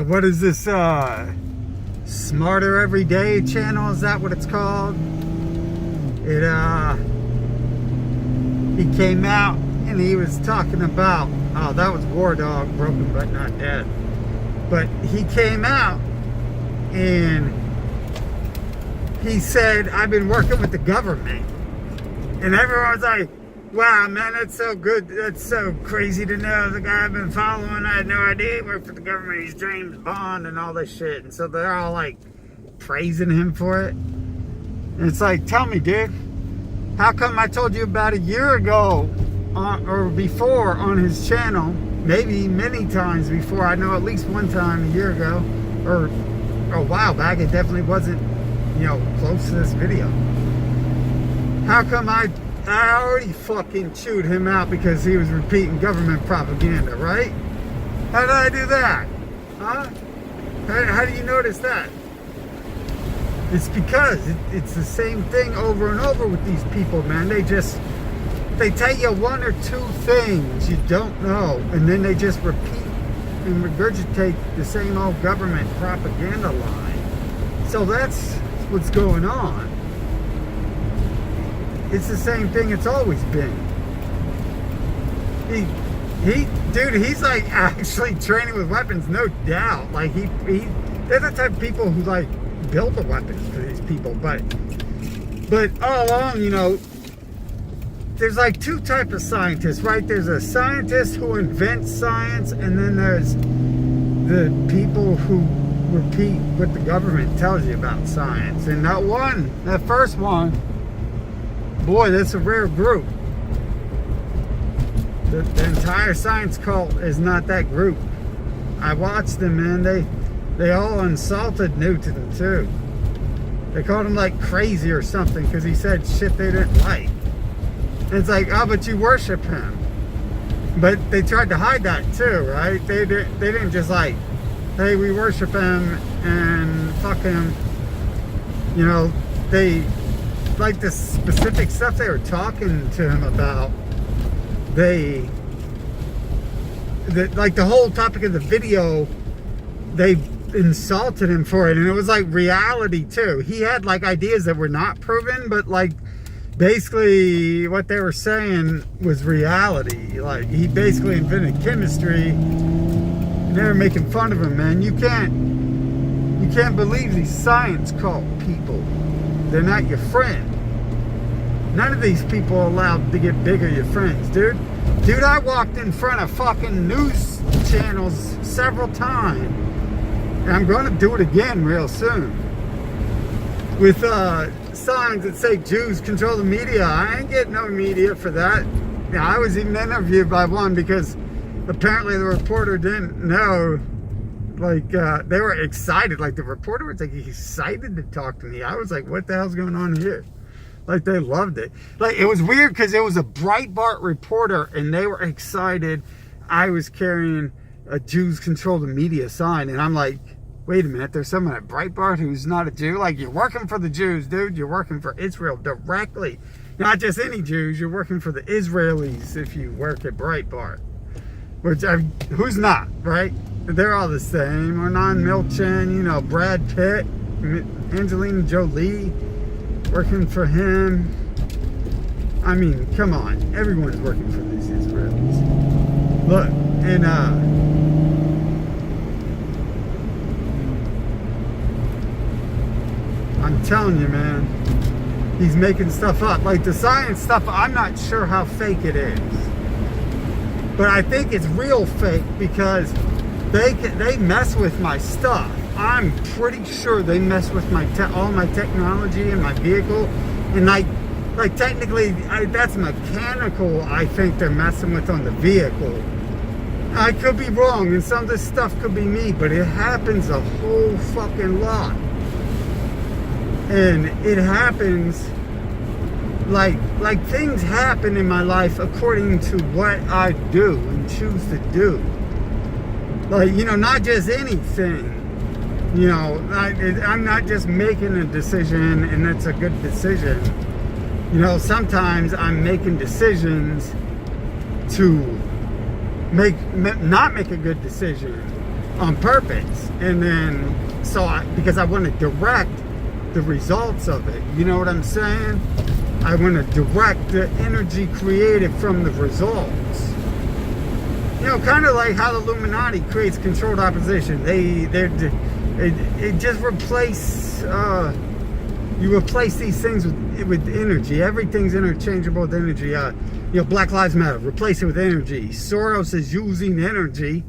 So what is this, Smarter Everyday channel? Is that what it's called? He came out and he was talking about, oh, that was War Dog, broken but not dead. But he came out and he said, I've been working with the government. And everyone's like, wow, man, that's so good. That's so crazy to know. The guy I've been following, I had no idea he worked for the government. He's James Bond and all this shit. And so they're all like praising him for it. And it's like, tell me, dude, how come I told you about a year ago or before on his channel, maybe many times before, I know at least one time a year ago or a while back, it definitely wasn't, you know, close to this video. How come I already fucking chewed him out because he was repeating government propaganda, right? How did I do that? Huh? How do you notice that? It's because it's the same thing over and over with these people, man. They tell you one or two things you don't know, and then they just repeat and regurgitate the same old government propaganda line. So that's what's going on. It's the same thing it's always been. Dude, he's like actually training with weapons, no doubt. Like they're the type of people who like build the weapons for these people. But all along, you know, there's like two types of scientists, right? There's a scientist who invents science, and then there's the people who repeat what the government tells you about science. And that first one, boy, that's a rare group. The entire science cult is not that group. I watched them, man. They all insulted Newton too. They called him like crazy or something because he said shit they didn't like. And it's like, oh, but you worship him. But they tried to hide that too, right? They didn't just like, hey, we worship him and fuck him. You know, they, like the specific stuff they were talking to him about, like the whole topic of the video, they insulted him for it, and it was like reality too. He had like ideas that were not proven, but like basically what they were saying was reality. Like he basically invented chemistry, and they were making fun of him, man. You can't believe these science cult people. They're not your friend. None of these people are allowed to get bigger your friends, dude. Dude, I walked in front of fucking news channels several times. And I'm going to do it again real soon. With signs that say Jews control the media. I ain't getting no media for that. Yeah, I was even interviewed by one because apparently the reporter didn't know. Like, they were excited. Like, the reporter was like excited to talk to me. I was like, what the hell's going on here? Like, they loved it. Like, it was weird because it was a Breitbart reporter and they were excited I was carrying a Jews control the media sign. And I'm like, wait a minute, there's someone at Breitbart who's not a Jew? Like, you're working for the Jews, dude. You're working for Israel directly. Not just any Jews. You're working for the Israelis if you work at Breitbart. Which, who's not, right? They're all the same. Renan Milchan, you know, Brad Pitt, Angelina Jolie, working for him. I mean, come on. Everyone's working for these Israelis. Look, and I'm telling you, man, he's making stuff up. Like the science stuff, I'm not sure how fake it is. But I think it's real fake because they mess with my stuff. I'm pretty sure they mess with my all my technology and my vehicle, and like technically that's mechanical. I think they're messing with on the vehicle. I could be wrong, and some of this stuff could be me, but it happens a whole fucking lot, and it happens like things happen in my life according to what I do and choose to do. Like, you know, not just anything. You know, I'm not just making a decision and it's a good decision. You know, sometimes I'm making decisions to not make a good decision. on purpose. And then, because I want to direct the results of it. You know what I'm saying? I want to direct the energy created from the results. You know, kind of like how the Illuminati creates controlled opposition. It just replace. You replace these things with energy. Everything's interchangeable with energy. You know, Black Lives Matter. Replace it with energy. Soros is using energy.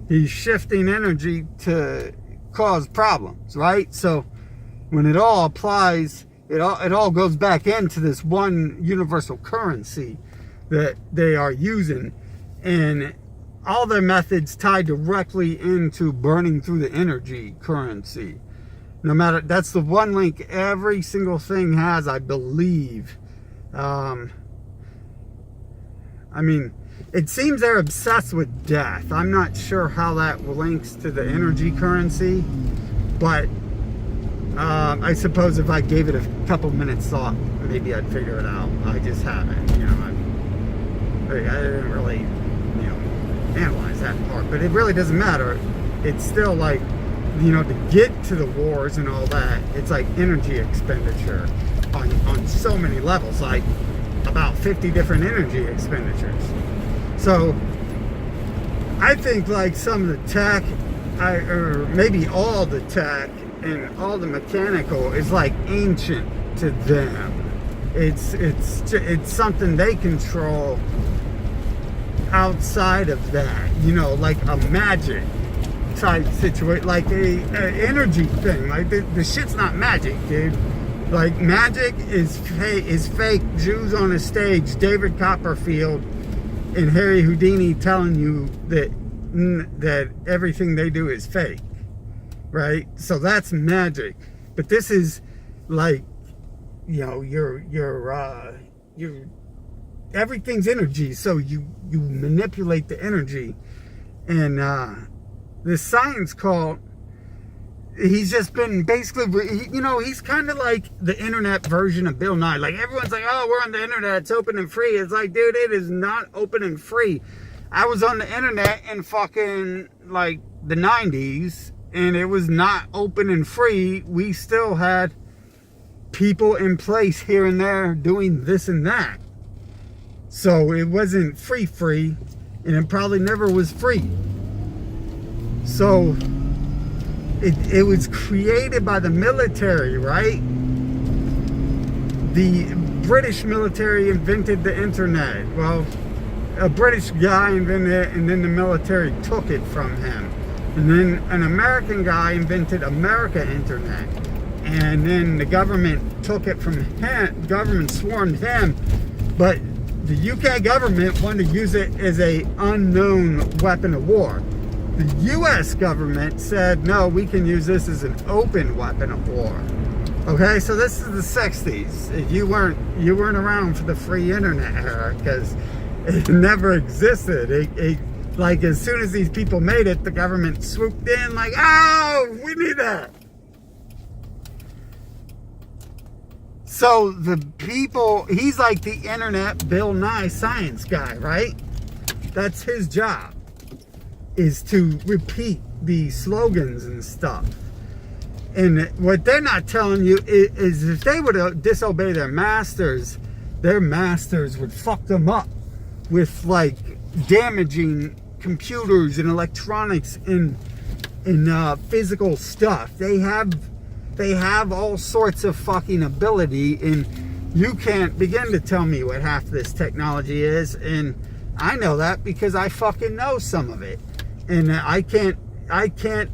He's shifting energy to cause problems, right? So when it all applies, it all goes back into this one universal currency that they are using. And all their methods tie directly into burning through the energy currency. No matter, that's the one link every single thing has, I believe. I mean, it seems they're obsessed with death. I'm not sure how that links to the energy currency, but I suppose if I gave it a couple minutes thought, maybe I'd figure it out. I just haven't, you know. I didn't really, you know, analyze that part, but it really doesn't matter. It's still like, you know, to get to the wars and all that, it's like energy expenditure on so many levels, like about 50 different energy expenditures. So I think like some of the tech, or maybe all the tech and all the mechanical is like ancient to them. It's something they control outside of that, you know, like a magic type situation, like a energy thing. Like the shit's not magic, dude. Like magic is fake. Jews on a stage, David Copperfield and Harry Houdini telling you that everything they do is fake, right? So that's magic. But this is like, you know, your everything's energy. So you manipulate the energy, and the science cult, he's just been basically, you know, he's kind of like the internet version of Bill Nye. Like everyone's like, oh, we're on the internet, it's open and free. It's like, dude, it is not open and free. I was on the internet in fucking like the 90s, and it was not open and free. We still had people in place here and there doing this and that. So it wasn't free, and it probably never was free. So it was created by the military, right? The British military invented the internet. Well, a British guy invented it, and then the military took it from him. And then an American guy invented America Internet. And then the government took it from him. Government swarmed him. But the UK government wanted to use it as a unknown weapon of war. The US government said, no, we can use this as an open weapon of war. Okay, so this is the 60s. You weren't around for the free internet era, because it never existed. Like as soon as these people made it, the government swooped in like, oh, we need that. So the people, he's like the internet Bill Nye science guy, right? That's his job, is to repeat the slogans and stuff. And what they're not telling you is if they would disobey their masters would fuck them up with like damaging computers and electronics and physical stuff. They have all sorts of fucking ability, and you can't begin to tell me what half this technology is. And I know that because I fucking know some of it. And I can't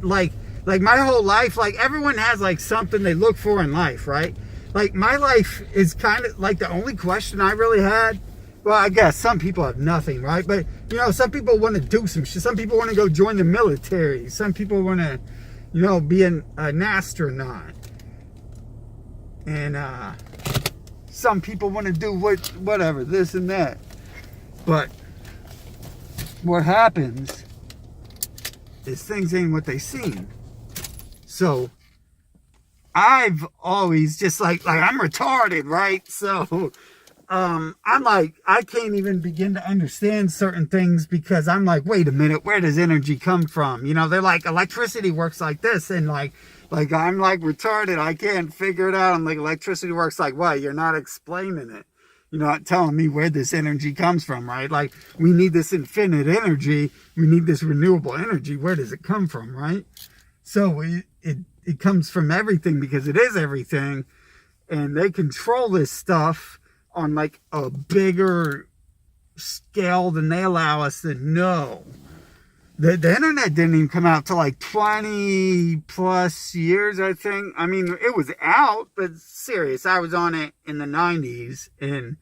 like my whole life, like everyone has like something they look for in life, right? Like my life is kind of like the only question I really had. Well, I guess some people have nothing, right? But you know, some people want to do some shit. Some people want to go join the military. Some people want to, you know, be an astronaut. And some people want to do whatever, this and that. But what happens is things ain't what they seem. So I've always just like I'm retarded, right? So I'm like, I can't even begin to understand certain things because I'm like, wait a minute, where does energy come from? You know, they're like, electricity works like this, and like I'm like retarded. I can't figure it out. I'm like, electricity works like what? You're not explaining it. You're not telling me where this energy comes from, right? Like, we need this infinite energy. We need this renewable energy. Where does it come from, right? So it comes from everything because it is everything. And they control this stuff on like a bigger scale than they allow us to know. The internet didn't even come out till like 20 plus years, I think. I mean, it was out, but serious. I was on it in the 90s, and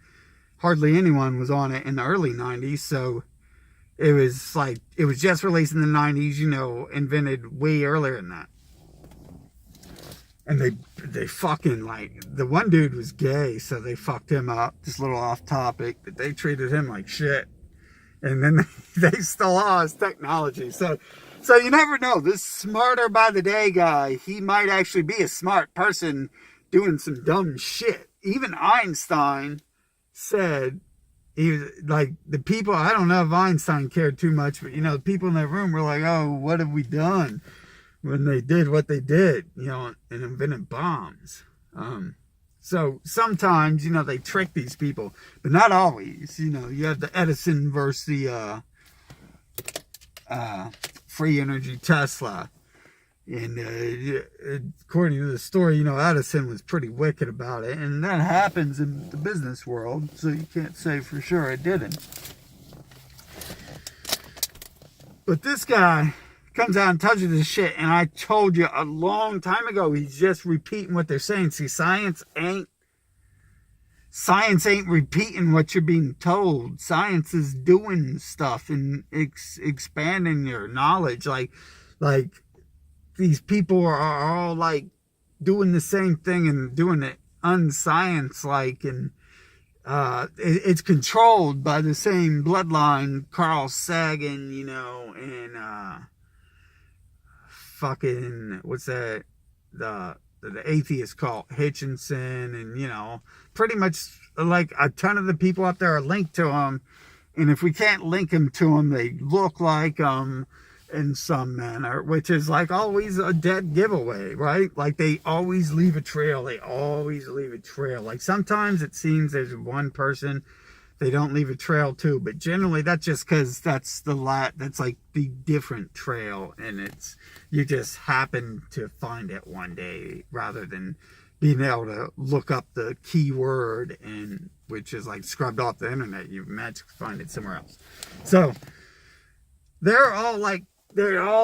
hardly anyone was on it in the early 90s. So it was like, it was just released in the 90s, you know, invented way earlier than that. And they fucking, like, the one dude was gay, so they fucked him up. Just a little off topic, but they treated him like shit. And then they stole all his technology. So you never know. This smarter by the day guy, he might actually be a smart person doing some dumb shit. Even Einstein said, he was like, the people, I don't know if Einstein cared too much, but, you know, the people in that room were like, oh, what have we done? When they did what they did, you know, and invented bombs. So sometimes, you know, they trick these people, but not always. You know, you have the Edison versus the free energy Tesla. And according to the story, you know, Edison was pretty wicked about it. And that happens in the business world, so you can't say for sure it didn't. But this guy comes out and tells you this shit, and I told you a long time ago, he's just repeating what they're saying. See, science ain't repeating what you're being told. Science is doing stuff and expanding your knowledge. Like these people are all like doing the same thing and doing it unscience-like, and it's controlled by the same bloodline, Carl Sagan, you know, and fucking, what's that, the atheist cult, Hitchinson, and, you know, pretty much like a ton of the people up there are linked to them, and if we can't link them to them, they look like them in some manner, which is like always a dead giveaway, right? Like, they always leave a trail. Like, sometimes it seems there's one person they don't leave a trail to, but generally that's just because that's like the different trail, and it's, you just happen to find it one day rather than being able to look up the keyword, and which is like scrubbed off the internet. You magically find it somewhere else. So they're all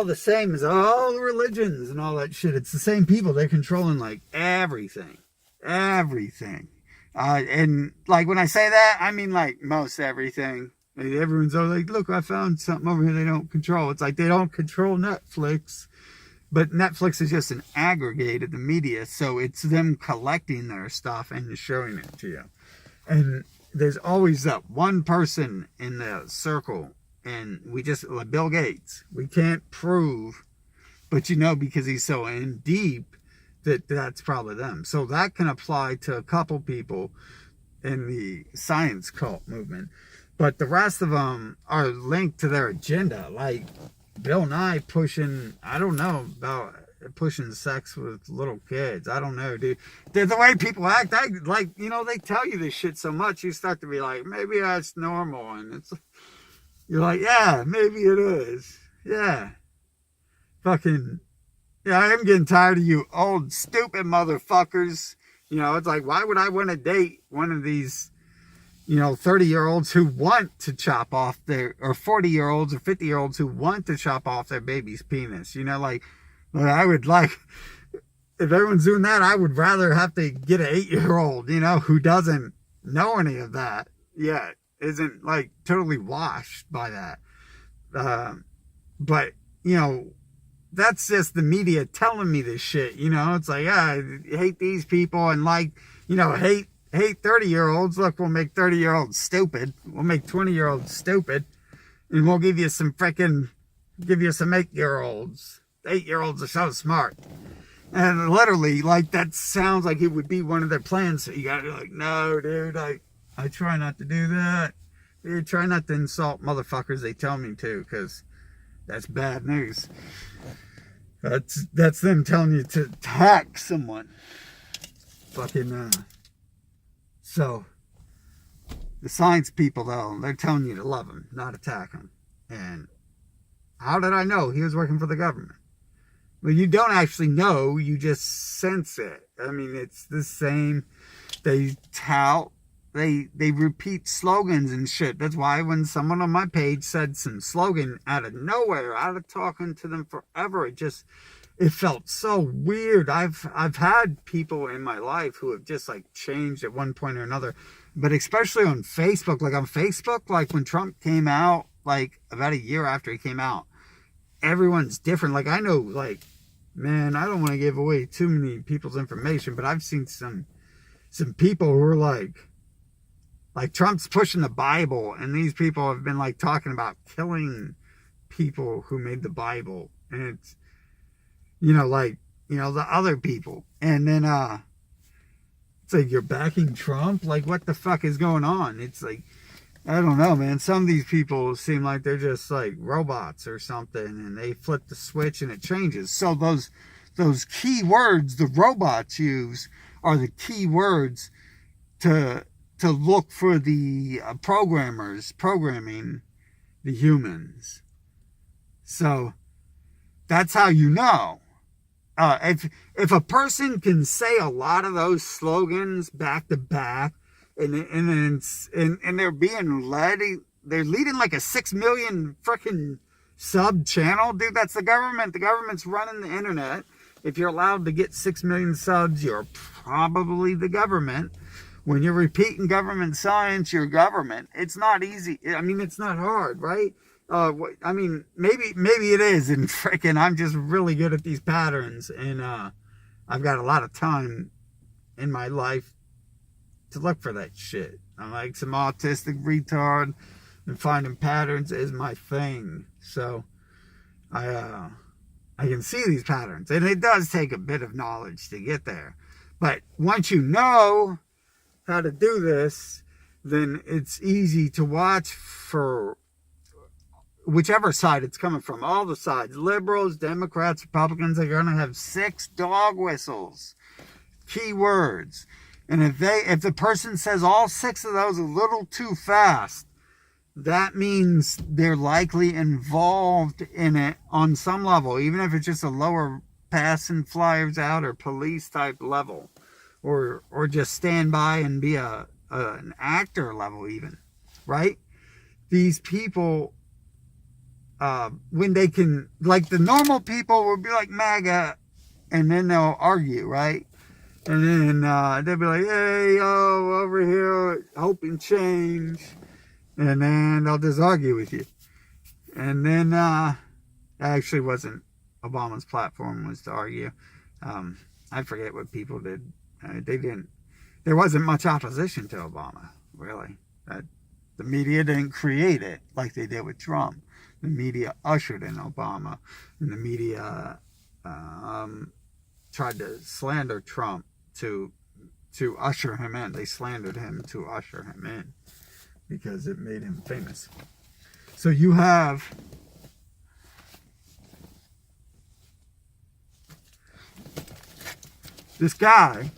the same as all the religions and all that shit. It's the same people. They're controlling like everything. And like, when I say that, I mean like most everything. Everyone's always like, look, I found something over here they don't control. It's like they don't control Netflix, but Netflix is just an aggregate of the media. So it's them collecting their stuff and showing it to you. And there's always that one person in the circle, and we just, like Bill Gates, we can't prove, but you know, because he's so in deep, that's probably them. So that can apply to a couple people in the science cult movement, but the rest of them are linked to their agenda. Like Bill Nye pushing, I don't know about pushing sex with little kids. I don't know, dude. The way people act, like, you know, they tell you this shit so much, you start to be like, maybe that's normal, and it's, you're like, yeah, maybe it is. Yeah. Fucking, yeah, I am getting tired of you old, stupid motherfuckers. You know, it's like, why would I want to date one of these, you know, 30-year-olds who want to chop off their, or 40-year-olds or 50-year-olds who want to chop off their baby's penis? You know, like I would like, if everyone's doing that, I would rather have to get an 8-year-old, you know, who doesn't know any of that yet, isn't like totally washed by that. But, you know, that's just the media telling me this shit, you know. It's like, yeah, I hate these people, and like, you know, hate 30-year-olds. Look, we'll make 30-year-olds stupid. We'll make 20-year-olds stupid, and we'll give you some 8-year-olds. 8-year-olds are so smart. And literally, like, that sounds like it would be one of their plans. So you gotta be like, no, dude, I try not to do that. I try not to insult motherfuckers they tell me to, because that's bad news. That's them telling you to attack someone. Fucking, so, the science people, though, they're telling you to love them, not attack them. And how did I know? He was working for the government. Well, you don't actually know, you just sense it. I mean, it's the same. They tout, they repeat slogans and shit. That's why when someone on my page said some slogan out of nowhere, out of talking to them forever, it felt so weird. I've had people in my life who have just like changed at one point or another, but especially on Facebook. Like on Facebook, like when Trump came out, like about a year after he came out, everyone's different. Like I know, like, man, I don't want to give away too many people's information, but I've seen some people who are like Trump's pushing the Bible, and these people have been like talking about killing people who made the Bible, and it's, the other people, and then it's like, you're backing Trump? Like, what the fuck is going on? It's like, I don't know, man. Some of these people seem like they're just like robots or something, and they flip the switch and it changes. So those key words the robots use are the key words to look for the programmers programming the humans. So that's how you know. If a person can say a lot of those slogans back to back, and they're being led, they're leading like a 6 million freaking sub channel, dude. That's the government. The government's running the internet. If you're allowed to get 6 million subs, you're probably the government. When you're repeating government science, you're government. It's not easy. I mean, it's not hard, right? I mean, maybe it is, and freaking, I'm just really good at these patterns, and I've got a lot of time in my life to look for that shit. I'm like some autistic retard, and finding patterns is my thing. So I can see these patterns, and it does take a bit of knowledge to get there. But once you know how to do this, then it's easy to watch for whichever side it's coming from. All the sides, liberals, Democrats, Republicans, are going to have 6 dog whistles, key words. And if the person says all 6 of those a little too fast, that means they're likely involved in it on some level, even if it's just a lower passing flyers out or police type level, or just stand by and be an actor level even, right? These people, when they can, like the normal people will be like MAGA, and then they'll argue, right? And then they'll be like, hey, over here, hope and change. And then they'll just argue with you. And then, that actually wasn't Obama's platform, was to argue. I forget what people did. There wasn't much opposition to Obama, really. The media didn't create it like they did with Trump. The media ushered in Obama. And the media tried to slander Trump to usher him in. They slandered him to usher him in because it made him famous. So you have this guy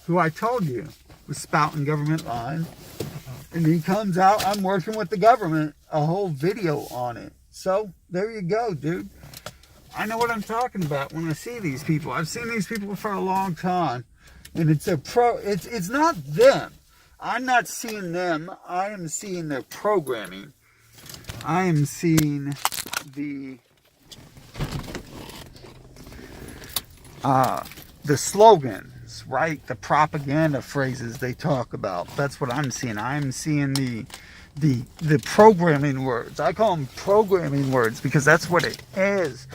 who I told you was spouting government lies, and he comes out, I'm working with the government, a whole video on it. So there you go, dude. I know what I'm talking about when I see these people. I've seen these people for a long time, and it's not them. I'm not seeing them. I am seeing their programming. I am seeing the slogans, right? The propaganda phrases they talk about. That's what I'm seeing. I'm seeing the programming words. I call them programming words because that's what it is.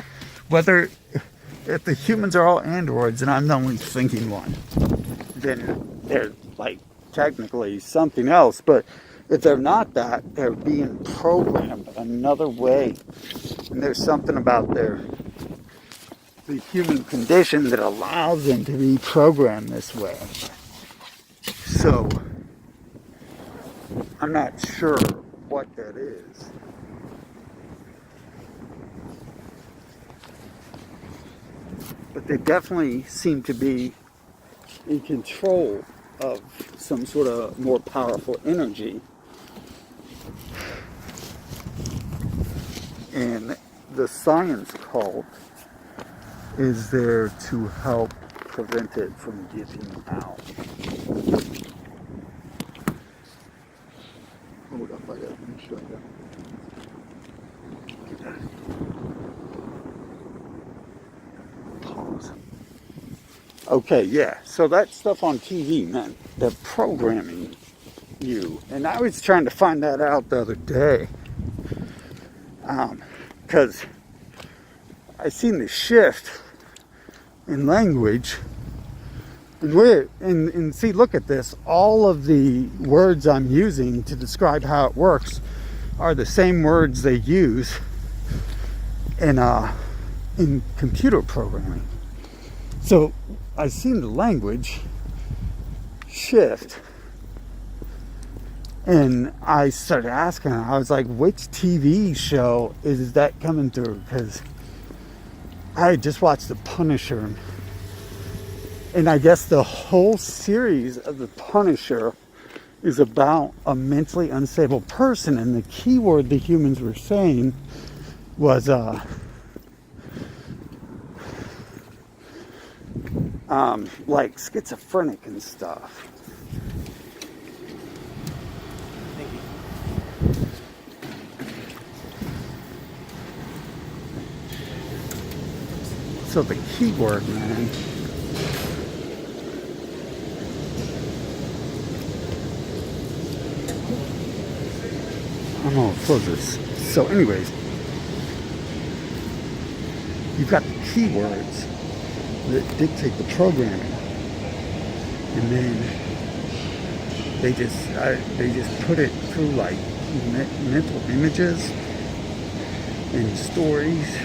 If the humans are all androids and I'm the only thinking one, then they're like technically something else. But if they're not that, they're being programmed another way. And there's something about the human condition that allows them to be programmed this way. So I'm not sure what that is. But they definitely seem to be in control of some sort of more powerful energy. And the science cult is there to help prevent it from getting out. Hold up, I gotta make sure I got pause. Okay, yeah, so that stuff on TV, man, they're programming you. And I was trying to find that out the other day. Because I seen the shift in language. And see, look at this. All of the words I'm using to describe how it works are the same words they use in computer programming. So I seen the language shift, and I started asking. I was like, "Which TV show is that coming through?" Because I had just watched The Punisher, and I guess the whole series of The Punisher is about a mentally unstable person, and the key word the humans were saying was like schizophrenic and stuff. Thank you. So the key word, man, I'm gonna close this. So anyways, you've got the keywords that dictate the programming, and then they just put it through like mental images and stories,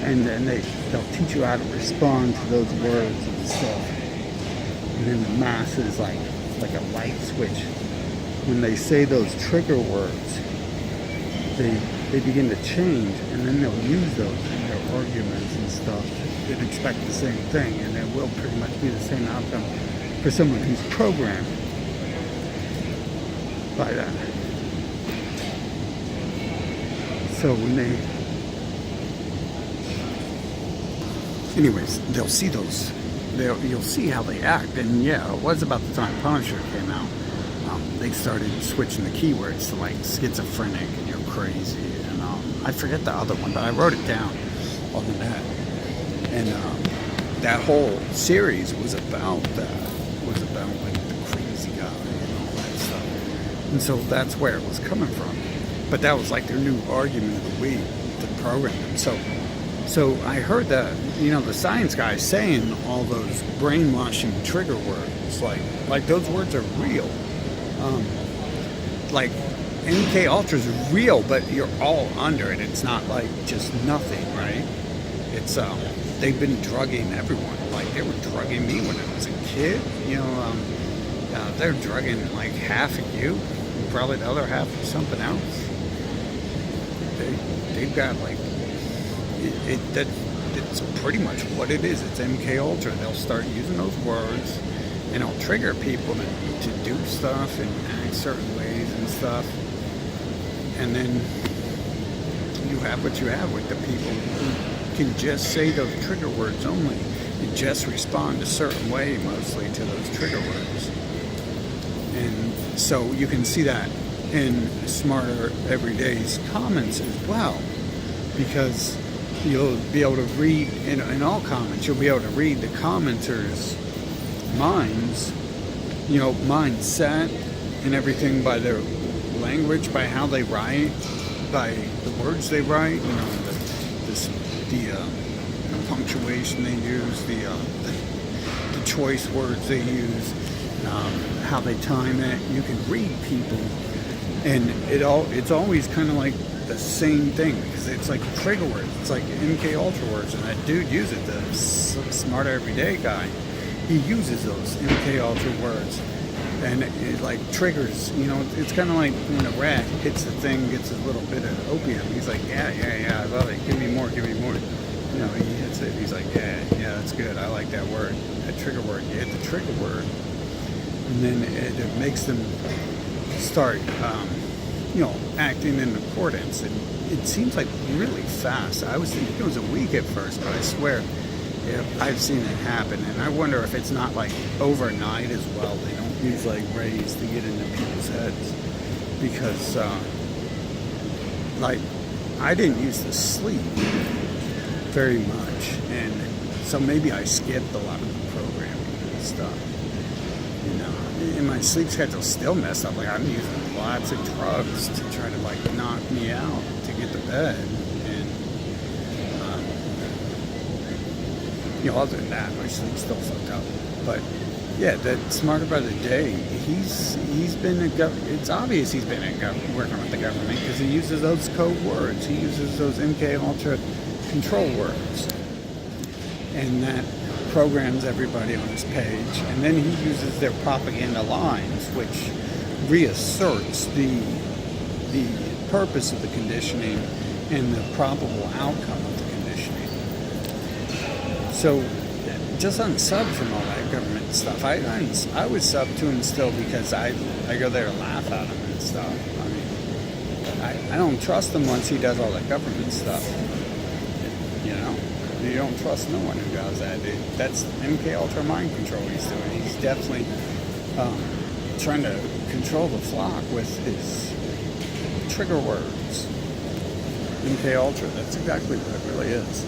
and then they'll teach you how to respond to those words and stuff. And then the masses, like a light switch, when they say those trigger words, they begin to change, and then they'll use those in their arguments and stuff and expect the same thing, and it will pretty much be the same outcome for someone who's programmed by that. So when anyways, they'll see those, you'll see how they act, and yeah, it was about the time Punisher came out. They started switching the keywords to like schizophrenic and you're crazy, and I forget the other one, but I wrote it down on the net. And that whole series was about that, like the crazy guy and all that stuff. And so that's where it was coming from. But that was like their new argument of the week to program them. So I heard that, the science guy saying all those brainwashing trigger words, like those words are real. Like MK Ultra is real, but you're all under it. It's not like just nothing, right? It's they've been drugging everyone. Like they were drugging me when I was a kid. They're drugging like half of you, and probably the other half of something else. They've got like it's pretty much what it is. It's MK Ultra. They'll start using those words, and it'll trigger people to do stuff and act certain ways and stuff. And then you have what you have with the people who can just say those trigger words only and just respond a certain way mostly to those trigger words. And so you can see that in SmarterEveryDay's comments as well, because you'll be able to read in all comments, you'll be able to read the commenters' minds, mindset and everything by their language, by how they write, by the words they write, the punctuation they use, the choice words they use, how they time it. You can read people, and it's always kind of like the same thing, because it's like trigger words. It's like MK Ultra words, and that dude uses it. The SmarterEveryDay guy, he uses those MK Ultra words and it like triggers, you know, it's kind of like when a rat hits the thing, gets a little bit of opium. He's like, yeah, I love it. Give me more. You know, he hits it. He's like, yeah, that's good. I like that word, that trigger word. You hit the trigger word, and then it makes them start, you know, acting in accordance. And it seems like really fast. I was thinking it was a week at first, but I swear, yeah, I've seen it happen. And I wonder if it's not like overnight as well. They don't use like rays to get into people's heads, because like I didn't used to sleep very much, and so maybe I skipped a lot of the programming and stuff, you know, and my sleep schedule's still messed up. Like I'm using lots of drugs to try to like knock me out to get to bed, and you know, other than that, my sleep's still fucked up. But yeah, that Smarter by the Day, he's been it's obvious he's been working with the government, because he uses those code words. He uses those MK Ultra control words, and that programs everybody on his page. And then he uses their propaganda lines, which reasserts the purpose of the conditioning and the probable outcome of the conditioning. So just unsub from all that government stuff. I would sub to him still, because I go there to laugh at him and stuff. I mean, I don't trust him once he does all that government stuff. You know, you don't trust no one who does that. That's MK Ultra mind control he's doing. He's definitely trying to control the flock with his trigger words. MK Ultra, that's exactly what it really is.